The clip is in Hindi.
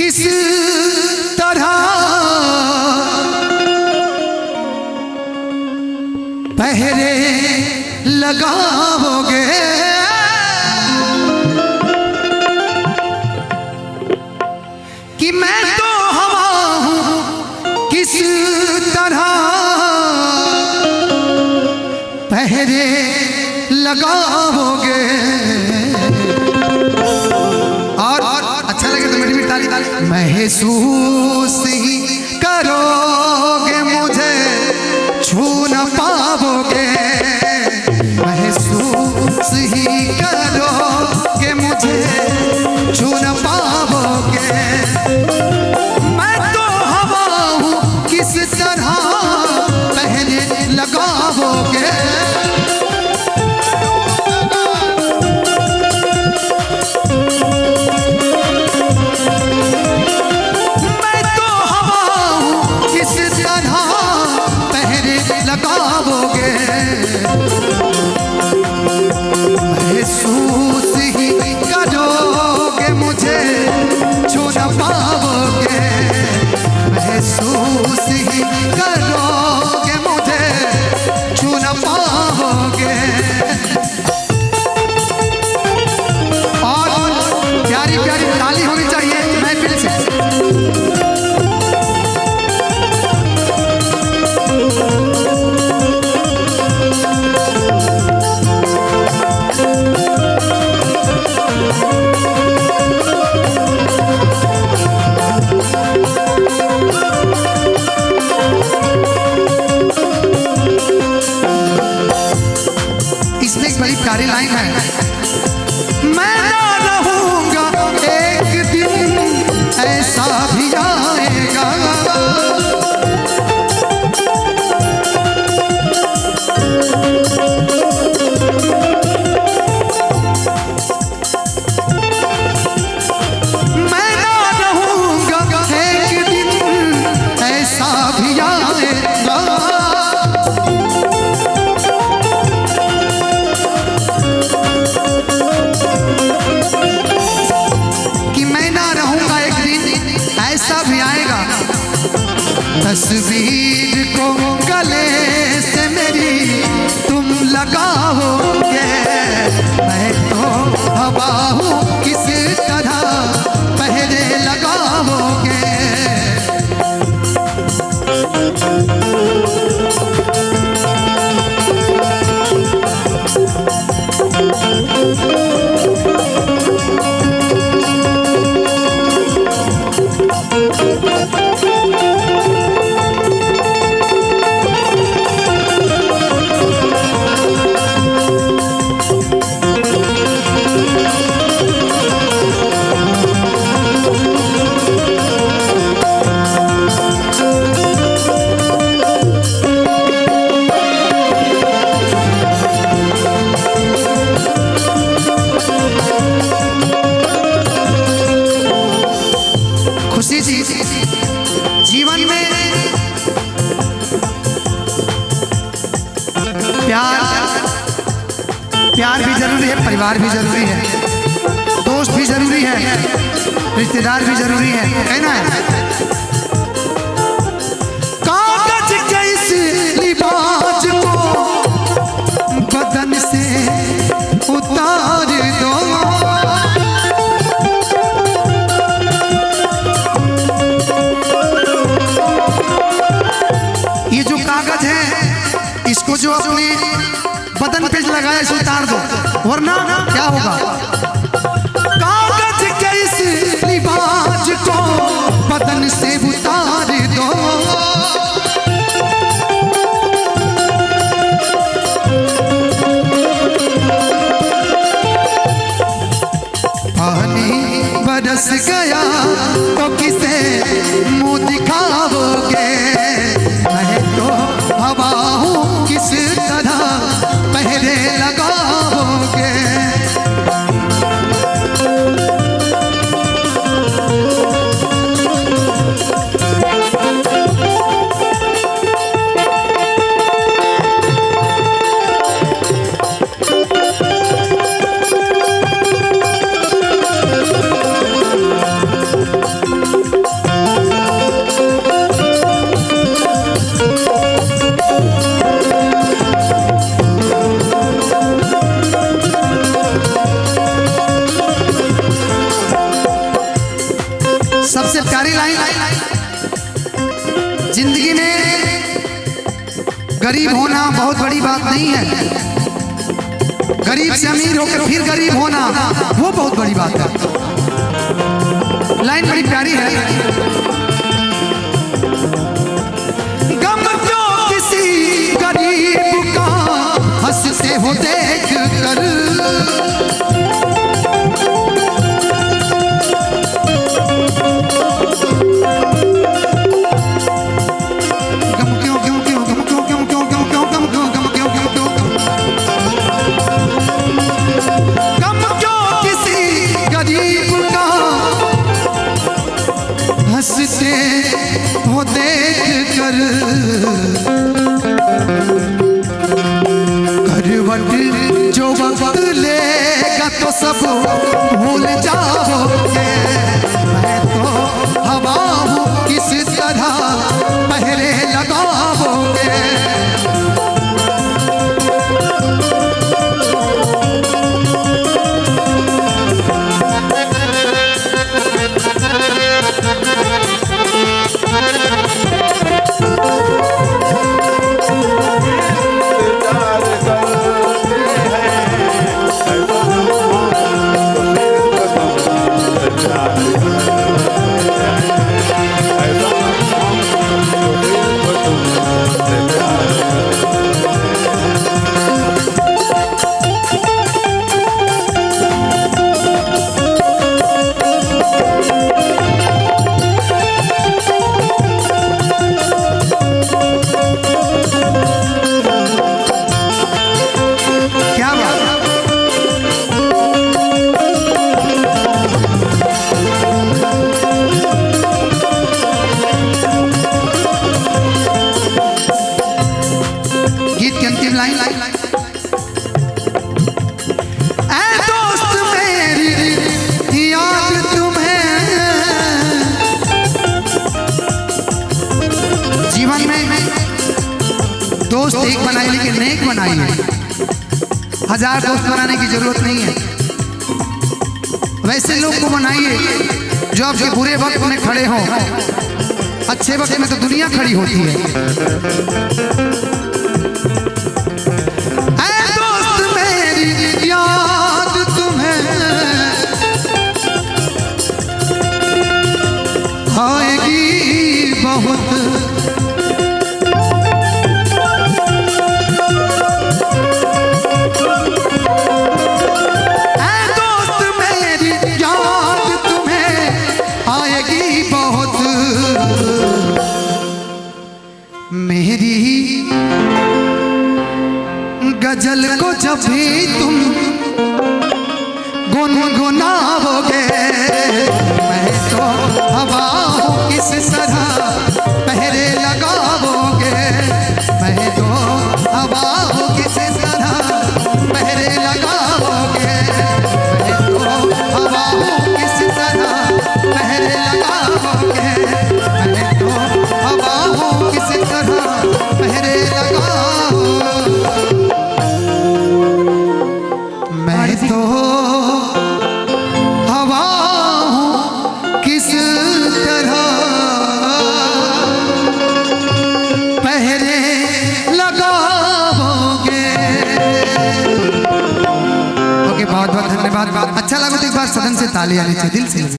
किस तरह पहरे लगाओगे, कि मैं तो हवा हूं किस तरह पहरे लगाओगे। और अच्छा लगे तो मेरी ताली ताली। महसूस ही करोगे मुझे छू न पाओगे, महसूस ही करोगे मुझे छू न पाओगे। मैं तो हवा हूं किस तरह पहरे लगाओगे। लगाओगे, महसूस ही करोगे मुझे छू न पाओगे, महसूस ही करोगे मुझे छू न पाओगे। और प्यारी प्यारी ताली होनी चाहिए महफिल से। इसमें एक बड़ी प्यारी लाइन है, मैं ना रहूंगा एक दिन ऐसा भी आएगा, मैं ना रहूंगा एक दिन ऐसा भी आएगा, ऐसा भी आएगा। तस्वीर को गले से मेरी तुम लगाओगे, मैं तो हवा हूं किस तरह पहरे लगाओगे। खुशी जी, जीवन में प्यार भी जरूरी है, परिवार भी जरूरी है, दोस्त भी जरूरी है, रिश्तेदार भी जरूरी है, कहना है। कागज जैसे लिबास को बदन से उतार दो, ये जो कागज है इसको जो अपने बदन पे लगाया इसे उतार दो, वरना क्या होगा। कागज के इस लिबास को बदन से उतार दो, पानी बरस गया तो किसे मुंह दिखाओगे, मैं तो हवा हूं किस तरह पहरे लगाओगे। प्यारी लाइन, जिंदगी में गरीब होना बहुत बड़ी बात नहीं है, गरीब से अमीर होकर फिर गरीब होना वो बहुत बड़ी बात है। लाइन बड़ी प्यारी है। गम क्यों किसी गरीब का हंसते हो देख कर, हंसते हो देख कर, करवट जो वक्त लेगा तो सब भूल जाओगे। मैं तो हवा हूँ किस तरह पहरे लगाओगे। दोस्त एक बनाइए लेकिन नेक बनाइए। 1000 दोस्त बनाने की जरूरत नहीं है। वैसे लोग को बनाइए जो आपके बुरे वक्त में खड़े हों, अच्छे वक्त में तो दुनिया खड़ी होती है। ऐ दोस्त मेरी याद तुम्हें आएगी बहुत, मेरी गजल को जब भी तुम गुनगुनाओगे, मैं तो हवा हूँ किस तरह पहरे लगाओगे। मैं तो हवा हूँ किस तरह पहरे लगाओगे। मैं तो हवा हूँ किस तरह पहरे लगाओगे। मैं तो हवा हूँ किस तरह पहरे लगाओ। मैं तो हवा हूँ किस तरह पहरे लगाओगे। ओके, बहुत बहुत धन्यवाद। अच्छा लगा तो एक बार सदन से ताली आनी चाहिए, दिल से।